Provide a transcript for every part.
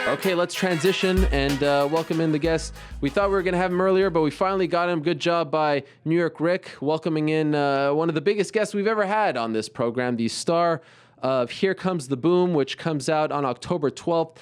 Okay, let's transition and welcome in the guest. We thought we were going to have him earlier, but we finally got him. Good job by New York Rick, welcoming in one of the biggest guests we've ever had on this program, the star of Here Comes the Boom, which comes out on October 12th.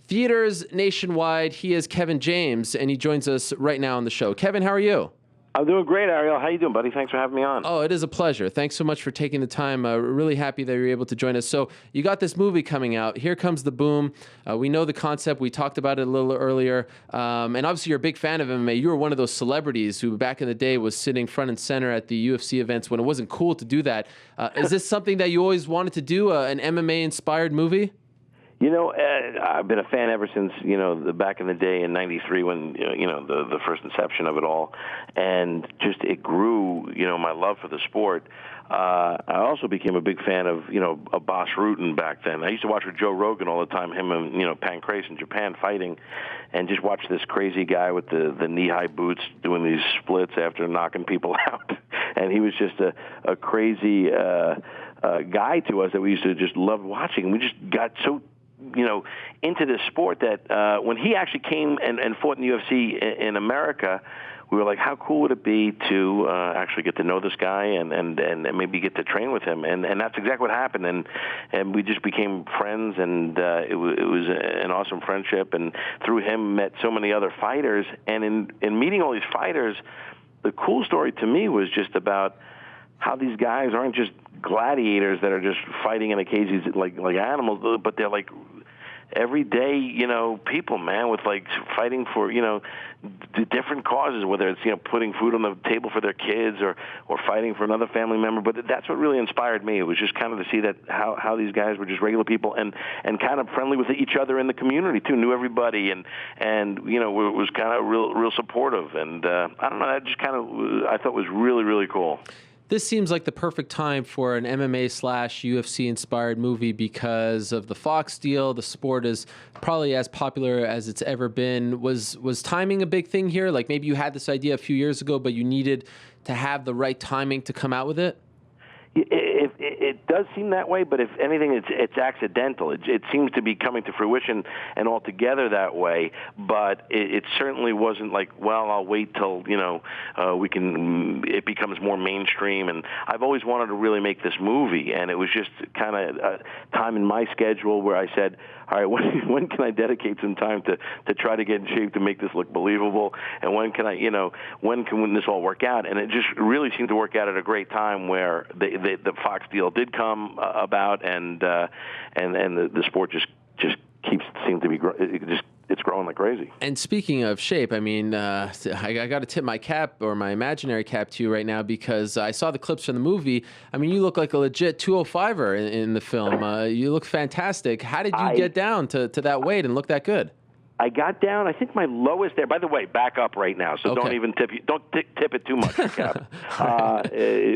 Theaters nationwide. He is Kevin James, and he joins us right now on the show. Kevin, how are you? I'm doing great, Ariel. How you doing, buddy? Thanks for having me on. Oh, it is a pleasure. Thanks so much for taking the time. Really happy that you're able to join us. So you got this movie coming out, Here Comes the Boom. We know the concept. We talked about it a little earlier. And obviously you're a big fan of MMA. You were one of those celebrities who back in the day was sitting front and center at the UFC events when it wasn't cool to do that. Is this something that you always wanted to do, an MMA-inspired movie? You know, I've been a fan ever since, back in the day in '93 when, the first inception of it all. And just it grew, my love for the sport. I also became a big fan of, Boss Rutan back then. I used to watch with Joe Rogan all the time, him and, Pancrase in Japan fighting, and just watch this crazy guy with the knee-high boots doing these splits after knocking people out. And he was just a crazy guy to us that we used to just love watching. We just got so into this sport that when he actually came and fought in the UFC in America, we were like, how cool would it be to actually get to know this guy and maybe get to train with him? And that's exactly what happened. And we just became friends, and it was an awesome friendship. And through him, met so many other fighters. And in meeting all these fighters, the cool story to me was just about how these guys aren't just gladiators that are just fighting in a cage like animals, but they're like everyday, people, man, with like fighting for, different causes, whether it's, putting food on the table for their kids or fighting for another family member. But that's what really inspired me. It was just kind of to see that how these guys were just regular people and kind of friendly with each other in the community too, knew everybody and was kind of real supportive. And I don't know, that just kind of I thought was really, really cool. This seems like the perfect time for an MMA/UFC inspired movie because of the Fox deal. The sport is probably as popular as it's ever been. Was timing a big thing here? Like maybe you had this idea a few years ago, but you needed to have the right timing to come out with it? It does seem that way, but if anything, it's accidental. It seems to be coming to fruition and altogether that way, but it certainly wasn't like, well, I'll wait till, it becomes more mainstream. And I've always wanted to really make this movie, and it was just kind of a time in my schedule where I said, all right, when can I dedicate some time to try to get in shape to make this look believable? And when can when this all work out? And it just really seemed to work out at a great time where the Fox deal did come about, and the sport just seems to be it's growing like crazy. And speaking of shape, I mean, I got to tip my cap or my imaginary cap to you right now because I saw the clips from the movie. I mean, you look like a legit 205er in the film. You look fantastic. How did you get down to that weight and look that good? I got down, I think my lowest there, by the way, back up right now, so okay. Don't tip it too much, Cap.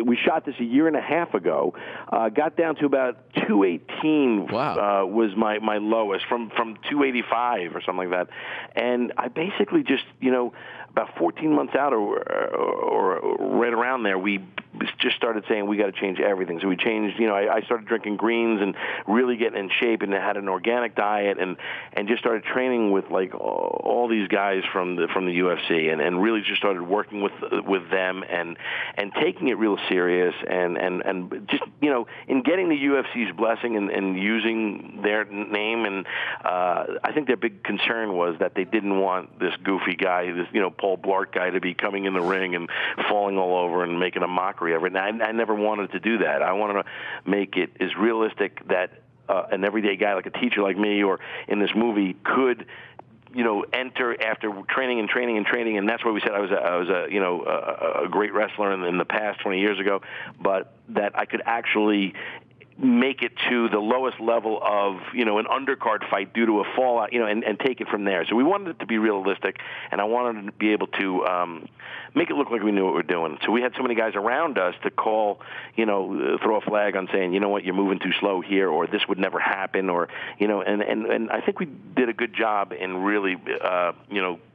We shot this a year and a half ago. Got down to about 218. Wow. Was my lowest from 285 or something like that. And I basically just, about 14 months out or right around there, we just started saying we got to change everything. So we changed, I started drinking greens and really getting in shape and had an organic diet and just started training with like all these guys from the UFC and really just started working with them and taking it real serious and just, in getting the UFC's blessing and using their name. And I think their big concern was that they didn't want this goofy guy, this, Paul Blart guy to be coming in the ring and falling all over and making a mockery of it. And I never wanted to do that. I wanted to make it as realistic that an everyday guy like a teacher like me or in this movie could enter after training, and that's why we said I was a great wrestler in the past 20 years ago, but that I could actually make it to the lowest level of, an undercard fight due to a fallout, and take it from there. So we wanted it to be realistic, and I wanted to be able to make it look like we knew what we were doing. So we had so many guys around us to call, throw a flag on saying, you know what, you're moving too slow here, or this would never happen, or, and I think we did a good job in really,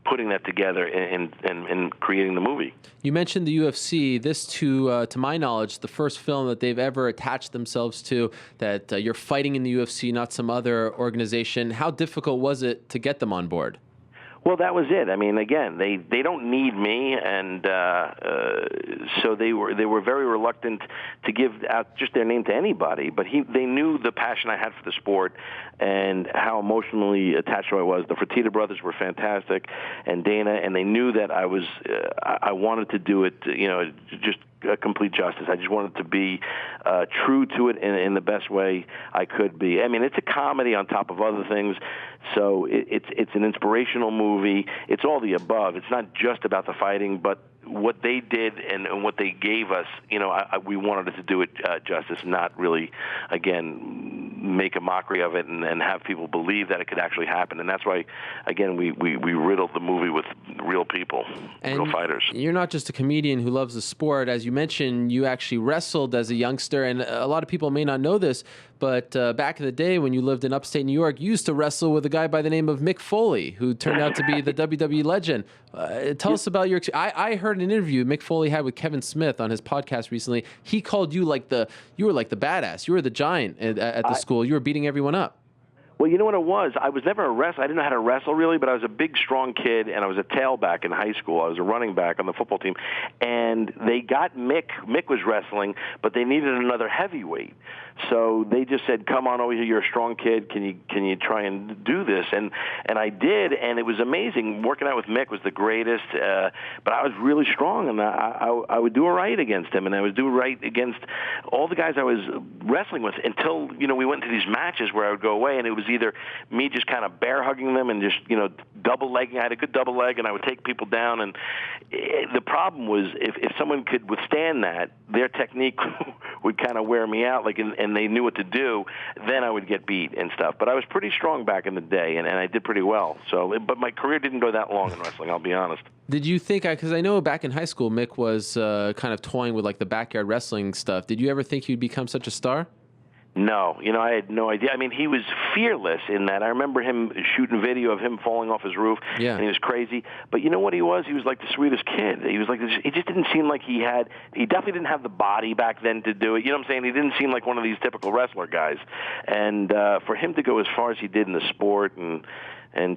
putting that together and creating the movie. You mentioned the UFC. This, to my knowledge, the first film that they've ever attached themselves to, that you're fighting in the UFC, not some other organization. How difficult was it to get them on board? Well, that was it. I mean, again, they don't need me, and so they were very reluctant to give out just their name to anybody. But they knew the passion I had for the sport and how emotionally attached I was. The Fertitta brothers were fantastic, and Dana, and they knew that I wanted to do it, just complete justice. I just wanted to be true to it in the best way I could be. I mean, it's a comedy on top of other things, so it's an inspirational movie. It's all the above. It's not just about the fighting, but what they did and what they gave us, we wanted to do it justice, not really, again, make a mockery of it and have people believe that it could actually happen. And that's why, again, we riddled the movie with real people, real fighters. You're not just a comedian who loves the sport. As you mentioned, you actually wrestled as a youngster, and a lot of people may not know this, but back in the day when you lived in upstate New York, you used to wrestle with a guy by the name of Mick Foley, who turned out to be the WWE legend. Tell us about your experience. I heard an interview Mick Foley had with Kevin Smith on his podcast recently. He called you you were like the badass. You were the giant at the school. You were beating everyone up. Well, you know what it was? I was never a wrestler. I didn't know how to wrestle, really, but I was a big, strong kid, and I was a tailback in high school. I was a running back on the football team. And they got Mick. Mick was wrestling, but they needed another heavyweight. So they just said, come on over here. You're a strong kid. Can you try and do this? And I did, and it was amazing. Working out with Mick was the greatest, but I was really strong, and I would do it right against him, and I would do it right against all the guys I was wrestling with until, we went into these matches where I would go away, and it was either me just kind of bear hugging them and just, double legging. I had a good double leg, and I would take people down. And the problem was if someone could withstand that, their technique would kind of wear me out, and they knew what to do, then I would get beat and stuff. But I was pretty strong back in the day, and I did pretty well. So, but my career didn't go that long in wrestling, I'll be honest. Did you think, because I know back in high school, Mick was kind of toying with like the backyard wrestling stuff. Did you ever think you'd become such a star? No, I had no idea. I mean, he was fearless in that. I remember him shooting video of him falling off his roof, and he was crazy. But you know what he was? He was like the sweetest kid. He was like this. It just didn't seem like he definitely didn't have the body back then to do it. You know what I'm saying? He didn't seem like one of these typical wrestler guys. And for him to go as far as he did in the sport and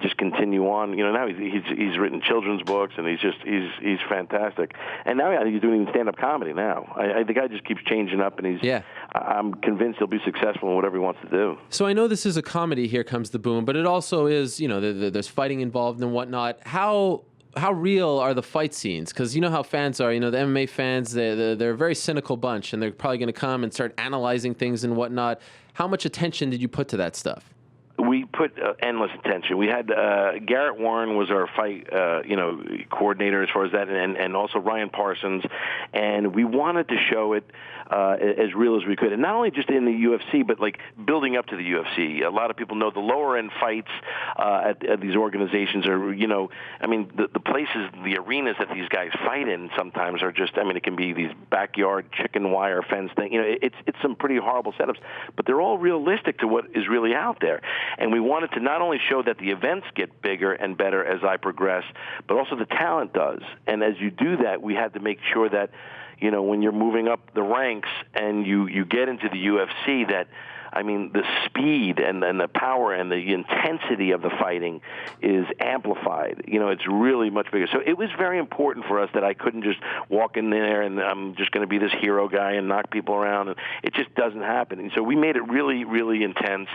just continue on. Now he's written children's books, and he's fantastic. And now he's doing stand-up comedy now. The guy just keeps changing up, and I'm convinced he'll be successful in whatever he wants to do. So I know this is a comedy, Here Comes the Boom, but it also is, there's fighting involved and whatnot. How real are the fight scenes? Because you know how fans are. The MMA fans, they're a very cynical bunch, and they're probably going to come and start analyzing things and whatnot. How much attention did you put to that stuff? We put endless attention. We had Garrett Warren was our fight, coordinator as far as that, and also Ryan Parsons, and we wanted to show it as real as we could, and not only just in the UFC, but like building up to the UFC. A lot of people know the lower end fights at these organizations are, the places, the arenas that these guys fight in sometimes are just, it can be these backyard chicken wire fence thing. It's some pretty horrible setups, but they're all realistic to what is really out there. And we wanted to not only show that the events get bigger and better as I progress, but also the talent does. And as you do that, we had to make sure that, when you're moving up the ranks and you get into the UFC, that the speed and the power and the intensity of the fighting is amplified. It's really much bigger. So it was very important for us that I couldn't just walk in there and I'm just going to be this hero guy and knock people around. And it just doesn't happen. And so we made it really, really intense,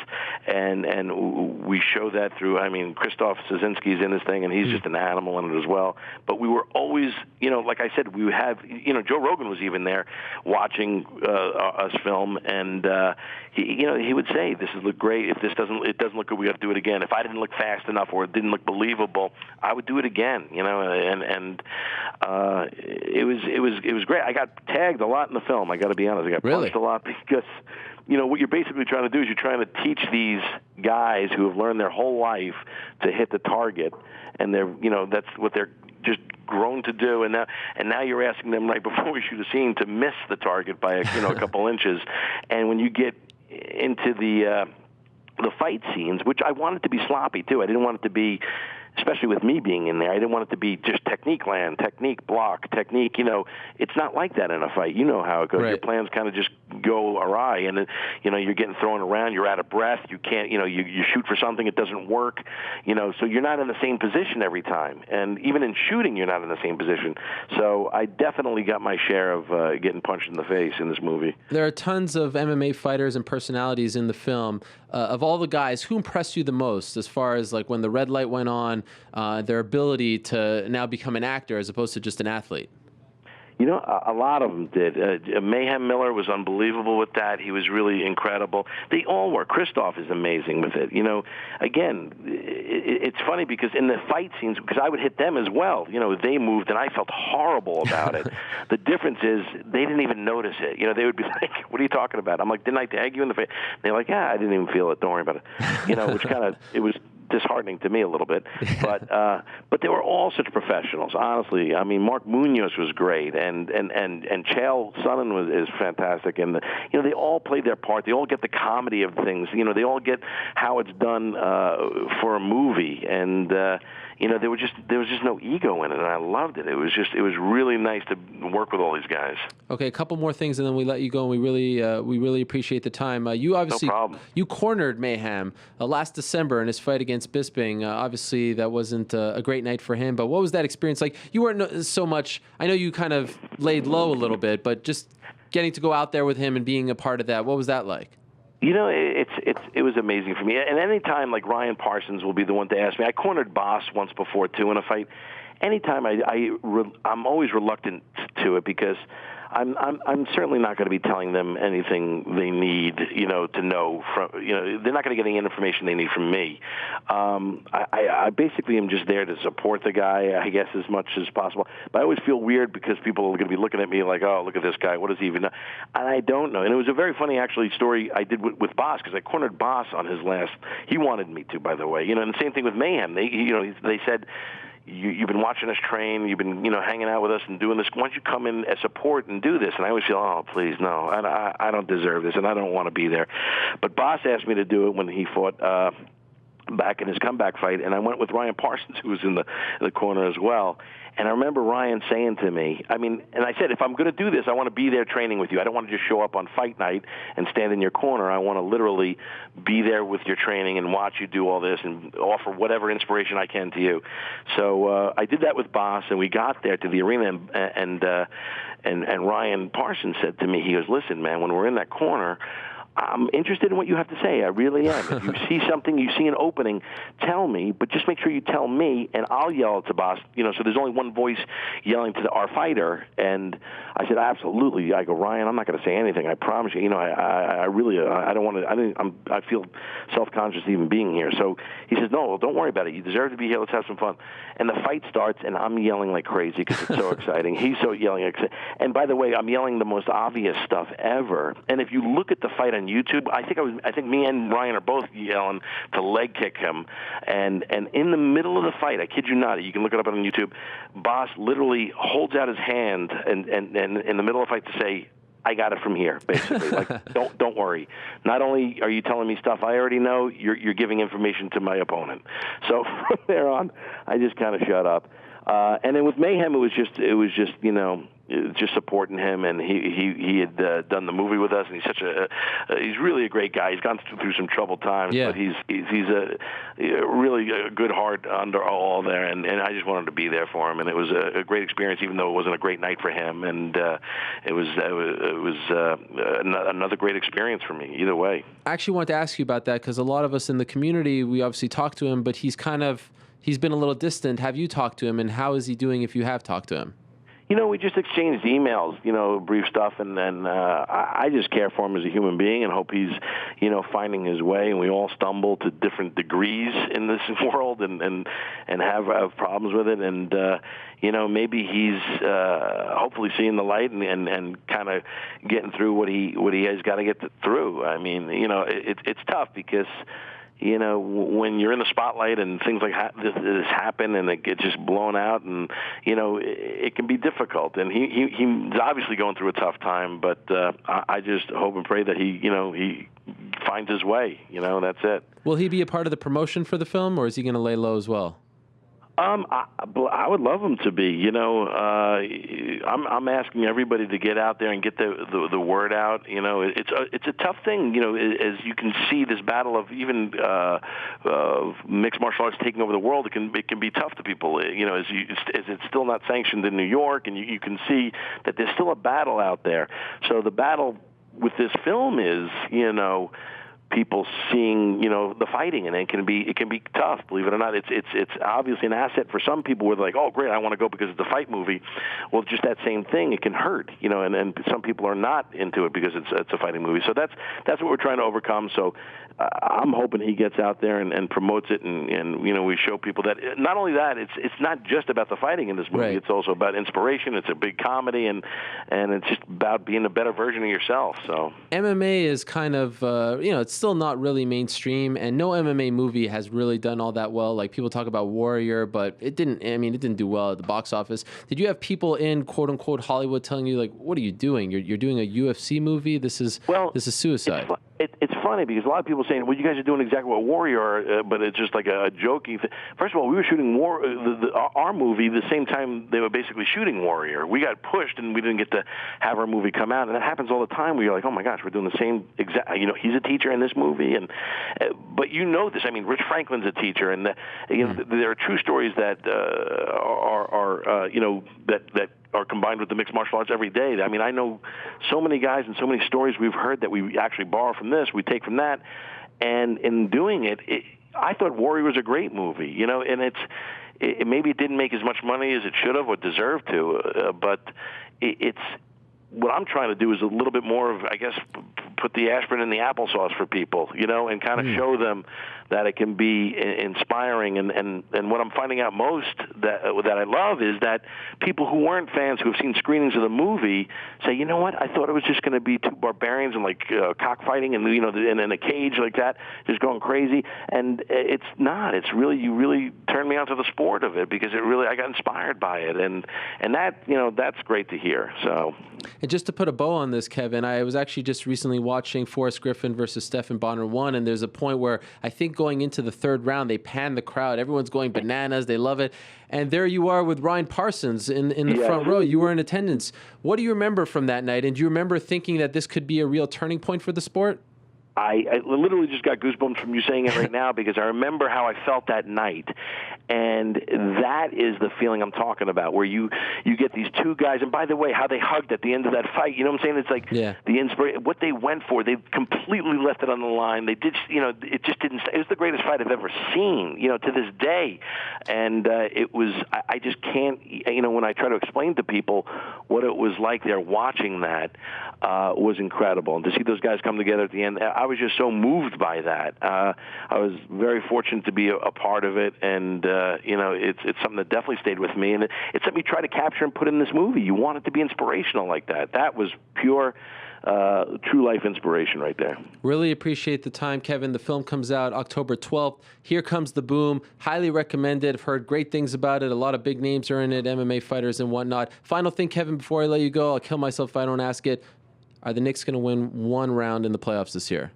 and we show that through. Christoph Szynski's in this thing, and he's just an animal in it as well. But we were always, like I said, we would have, Joe Rogan was even there watching us film, and he would say, "This look great. If it doesn't look good, we got to do it again." If I didn't look fast enough or it didn't look believable, I would do it again. And it was great. I got tagged a lot in the film. I got to be honest. I got punched a lot because what you're basically trying to do is you're trying to teach these guys who have learned their whole life to hit the target, and that's what they're just grown to do, and now you're asking them right before we shoot a scene to miss the target by a couple inches. And when you get into the fight scenes, which I wanted to be sloppy too, I didn't want it to be especially with me being in there, I didn't want it to be just technique land, technique block, technique. It's not like that in a fight. You know how it goes. Right. Your plans kind of just go awry, and you're getting thrown around. You're out of breath. You can't. You shoot for something, it doesn't work. So you're not in the same position every time, and even in shooting, you're not in the same position. So I definitely got my share of getting punched in the face in this movie. There are tons of MMA fighters and personalities in the film. Of all the guys, who impressed you the most as far as like when the red light went on, their ability to now become an actor as opposed to just an athlete? A lot of them did. Mayhem Miller was unbelievable with that. He was really incredible. They all were. Christoph is amazing with it. Again, it's funny because in the fight scenes, because I would hit them as well, they moved and I felt horrible about it. The difference is they didn't even notice it. They would be like, what are you talking about? I'm like, didn't I tag you in the face? They're like, I didn't even feel it. Don't worry about it. Which it was disheartening to me a little bit, but they were all such professionals. Honestly, I mean, Mark Munoz was great, and Chael Sonnen is fantastic, and they all played their part. They all get the comedy of things. They all get how it's done for a movie, and there was just no ego in it, and I loved it. It was really nice to work with all these guys. Okay, a couple more things, and then we let you go. And we really appreciate the time. You obviously you cornered Mayhem last December in his fight against Bisping. Obviously, that wasn't a great night for him. But what was that experience like? You weren't so much. I know you kind of laid low a little bit, but just getting to go out there with him and being a part of that. What was that like? It was amazing for me. And any time, like Ryan Parsons will be the one to ask me. I cornered Boss once before too in a fight. Anytime I'm always reluctant to it because I'm certainly not going to be telling them anything they need, to know from, they're not going to get any information they need from me. I basically am just there to support the guy, I guess, as much as possible. But I always feel weird because people are going to be looking at me like, oh, look at this guy. What does he even know? And I don't know. And it was a very funny, actually, story I did with Boss because I cornered Boss on his last. He wanted me to, by the way. And the same thing with Mayhem. They said, you've been watching us train, you've been, hanging out with us and doing this. Why don't you come in as support and do this? And I always feel, oh, please, no, I don't deserve this, and I don't want to be there. But Boss asked me to do it when he fought back in his comeback fight, and I went with Ryan Parsons, who was in the corner as well. And I remember Ryan saying to me, and I said, if I'm going to do this, I want to be there training with you. I don't want to just show up on fight night and stand in your corner. I want to literally be there with your training and watch you do all this and offer whatever inspiration I can to you. So I did that with Boss, and we got there to the arena, and Ryan Parsons said to me, he goes, listen, man, when we're in that corner, I'm interested in what you have to say. I really am. If you see something, you see an opening, tell me, but just make sure you tell me, and I'll yell to Boss. So there's only one voice yelling to our fighter. And I said, absolutely. I go, Ryan, I'm not going to say anything. I promise you. I really, I don't want to. I feel self-conscious even being here. So he says, no, well, don't worry about it. You deserve to be here. Let's have some fun. And the fight starts, and I'm yelling like crazy because it's so exciting. He's so yelling. And by the way, I'm yelling the most obvious stuff ever. And if you look at the fight on YouTube, I think me and Ryan are both yelling to leg kick him, and in the middle of the fight, I kid you not, you can look it up on YouTube, Boss literally holds out his hand and in the middle of the fight to say, I got it from here, basically. Like, don't worry. Not only are you telling me stuff I already know, you're giving information to my opponent. So from there on, I just kind of shut up. And then with Mayhem, it was just just supporting him, and he had done the movie with us, and he's really a great guy. He's gone through some troubled times, but he's a really good heart under all there, and I just wanted to be there for him, and it was a great experience, even though it wasn't a great night for him, and it was another great experience for me either way. I actually wanted to ask you about that because a lot of us in the community, we obviously talked to him, but he's been a little distant. Have you talked to him, and how is he doing if you have talked to him? We just exchanged emails, brief stuff, and then I just care for him as a human being and hope he's, finding his way. And we all stumble to different degrees in this world and have problems with it. And, maybe he's hopefully seeing the light and kind of getting through what he has got to get through. I mean, it's tough because when you're in the spotlight and things like this happen and it gets just blown out, and it can be difficult. And he's obviously going through a tough time, but I just hope and pray that he finds his way. That's it. Will he be a part of the promotion for the film, or is he going to lay low as well? I would love them to be. You know, I'm asking everybody to get out there and get the word out. You know, it's a tough thing. You know, as you can see, this battle of even mixed martial arts taking over the world, it can be tough to people. You know, as it's still not sanctioned in New York, and you can see that there's still a battle out there. So the battle with this film is, you know, people seeing, you know, the fighting, and it can be tough. Believe it or not, it's obviously an asset for some people. Where they're like, oh, great, I want to go because it's a fight movie. Well, just that same thing, it can hurt, you know, and some people are not into it because it's a fighting movie. So that's what we're trying to overcome. So I'm hoping he gets out there and promotes it, and you know, we show people that not only that, it's not just about the fighting in this movie. Right. It's also about inspiration. It's a big comedy, and it's just about being a better version of yourself. So MMA is kind of you know, it's still not really mainstream, and no MMA movie has really done all that well. Like, people talk about Warrior, but it didn't do well at the box office. Did you have people in quote unquote Hollywood telling you, like, what are you doing? You're doing a UFC movie? This is suicide. It's funny because a lot of people are saying, well, you guys are doing exactly what Warrior are, but it's just like a joking thing. First of all, we were shooting our movie the same time they were basically shooting Warrior. We got pushed, and we didn't get to have our movie come out. And that happens all the time where you're like, oh, my gosh, we're doing the same exact, you know, he's a teacher in this movie. But you know this. I mean, Rich Franklin's a teacher, and you know, there are true stories that are you know, that are combined with the mixed martial arts every day. I mean, I know so many guys and so many stories we've heard that we actually borrow from this, we take from that, and in doing it, I thought Warrior was a great movie, you know, and maybe it didn't make as much money as it should have or deserved to, but it's what I'm trying to do is a little bit more of, I guess, put the aspirin in the applesauce for people, you know, and kind of show them that it can be inspiring. And what I'm finding out most that I love is that people who weren't fans, who have seen screenings of the movie, say, you know what, I thought it was just going to be two barbarians and like cockfighting and, you know, in a cage like that, just going crazy. And it's not. It's really, you really turned me onto the sport of it, because I got inspired by it. And that, you know, that's great to hear. So. And just to put a bow on this, Kevin, I was actually just recently watching Forrest Griffin versus Stephan Bonner 1, and there's a point where I think going into the third round, they pan the crowd. Everyone's going bananas. They love it. And there you are with Ryan Parsons in the front row. You were in attendance. What do you remember from that night? And do you remember thinking that this could be a real turning point for the sport? I literally just got goosebumps from you saying it right now, because I remember how I felt that night. And that is the feeling I'm talking about, where you get these two guys. And by the way, how they hugged at the end of that fight, you know what I'm saying? It's like the inspiration, what they went for. They completely left it on the line. They did, you know, it just didn't. It was the greatest fight I've ever seen, you know, to this day. And it was, I just can't, you know, when I try to explain to people what it was like there watching that, was incredible. And to see those guys come together at the end, I was just so moved by that. I was very fortunate to be a part of it, and you know, it's something that definitely stayed with me, and it's something you try to capture and put in this movie. You want it to be inspirational like that. That was pure, true life inspiration right there. Really appreciate the time, Kevin. The film comes out October 12th. Here Comes the Boom. Highly recommended. I've heard great things about it. A lot of big names are in it, MMA fighters and whatnot. Final thing, Kevin, before I let you go, I'll kill myself if I don't ask it. Are the Knicks going to win one round in the playoffs this year?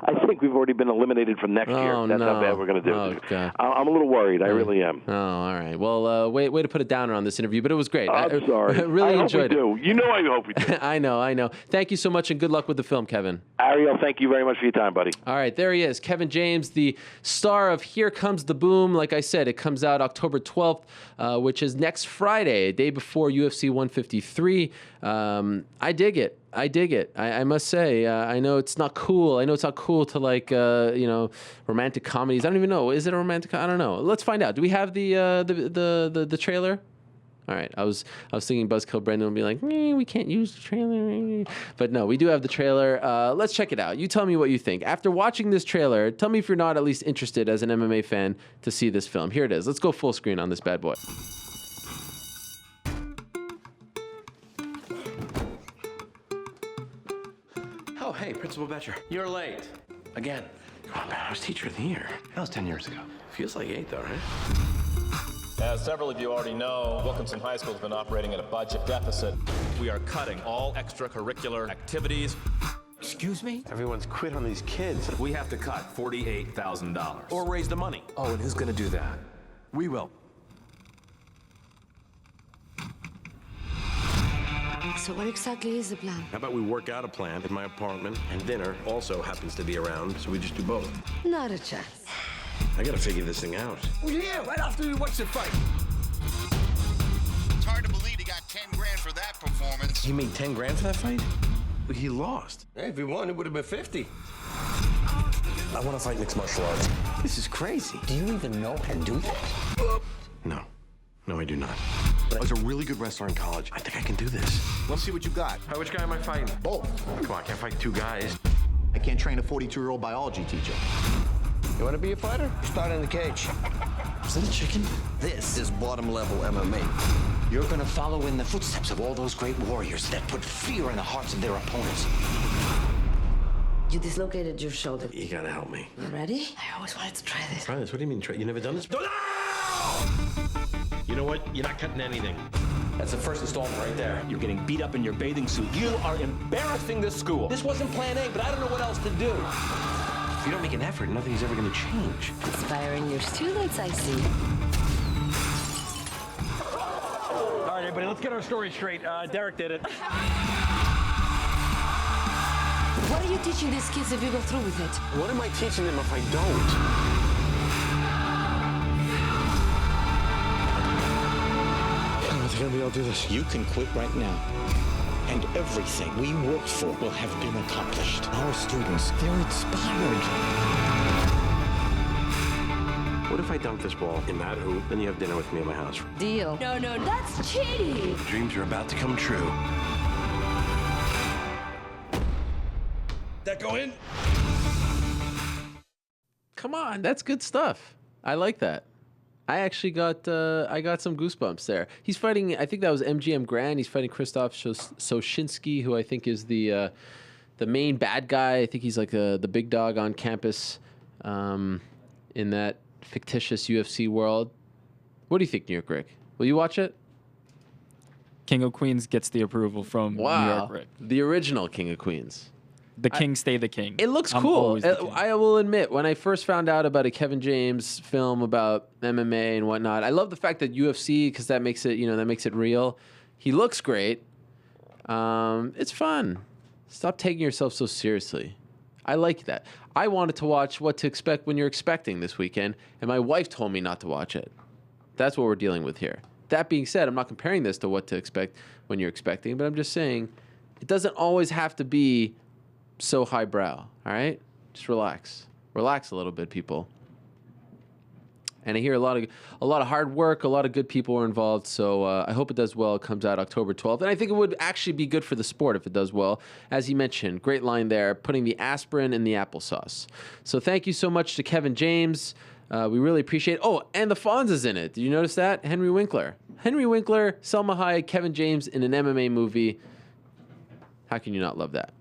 I think we've already been eliminated from next year. That's how bad we're going to do. Okay. I'm a little worried. I really am. Oh, all right. Well, way to put a downer on this interview, but it was great. I'm sorry. I really enjoyed it. You know I hope we do. I know. Thank you so much, and good luck with the film, Kevin. Ariel, thank you very much for your time, buddy. All right, there he is, Kevin James, the star of Here Comes the Boom. Like I said, it comes out October 12th, which is next Friday, a day before UFC 153. I dig it. I must say, I know it's not cool. I know it's not cool to like, you know, romantic comedies. I don't even know. Is it a romantic? I don't know. Let's find out. Do we have the trailer? All right. I was thinking Buzzkill Brendan would be like, we can't use the trailer. But no, we do have the trailer. Let's check it out. You tell me what you think. After watching this trailer, tell me if you're not at least interested as an MMA fan to see this film. Here it is. Let's go full screen on this bad boy. Oh, hey, Principal Betcher. You're late. Again. Oh, man, I was teacher of the year. That was 10 years ago. Feels like 8, though, right? As several of you already know, Wilkinson High School has been operating at a budget deficit. We are cutting all extracurricular activities. Excuse me? Everyone's quit on these kids. We have to cut $48,000. Or raise the money. Oh, and who's gonna do that? We will. So what exactly is the plan? How about we work out a plan in my apartment, and dinner also happens to be around, so we just do both. Not a chance. I gotta figure this thing out. Well, yeah, right after we watch the fight. It's hard to believe he got 10 grand for that performance. He made 10 grand for that fight? But he lost. Hey, if he won, it would have been 50. I want to fight mixed martial arts. This is crazy. Do you even know how to do that? No. No, I do not. I was a really good wrestler in college. I think I can do this. Let's see what you got. Which guy am I fighting? Both. Come on, I can't fight two guys. I can't train a 42-year-old biology teacher. You want to be a fighter? Start in the cage. Is that a chicken? This is bottom-level MMA. You're gonna follow in the footsteps of all those great warriors that put fear in the hearts of their opponents. You dislocated your shoulder. You gotta help me. You ready? I always wanted to try this. Try this? What do you mean try? You never done this? No! You know what? You're not cutting anything. That's the first installment right there. You're getting beat up in your bathing suit. You are embarrassing this school. This wasn't plan A, but I don't know what else to do. If you don't make an effort, nothing's ever gonna change. Inspiring your students, I see. All right, everybody, let's get our story straight. Derek did it. What are you teaching these kids if you go through with it? What am I teaching them if I don't? I don't think I'm gonna be able to do this. You can quit right now. And everything we worked for will have been accomplished. Our students, they're inspired. What if I dunk this ball in that hoop, then you have dinner with me at my house? Deal. No, that's cheating. Dreams are about to come true. That go in? Come on, that's good stuff. I like that. I actually got some goosebumps there. He's fighting. I think that was MGM Grand. He's fighting Krzysztof Soshinsky, who I think is the main bad guy. I think he's like the big dog on campus in that fictitious UFC world. What do you think, New York Rick? Will you watch it? King of Queens gets the approval from New York Rick. The original King of Queens. The king stay the king. It looks I'm cool. always the king. I will admit, when I first found out about a Kevin James film about MMA and whatnot, I love the fact that UFC, because that makes it real. He looks great. It's fun. Stop taking yourself so seriously. I like that. I wanted to watch What to Expect When You're Expecting this weekend, and my wife told me not to watch it. That's what we're dealing with here. That being said, I'm not comparing this to What to Expect When You're Expecting, but I'm just saying it doesn't always have to be so highbrow, all right? Just relax. Relax a little bit, people. And I hear a lot of hard work, a lot of good people are involved, so I hope it does well. It comes out October 12th, and I think it would actually be good for the sport if it does well. As you mentioned, great line there, putting the aspirin in the applesauce. So thank you so much to Kevin James. We really appreciate it. Oh, and the Fonz is in it. Did you notice that? Henry Winkler, Selma Hayek, Kevin James in an MMA movie. How can you not love that?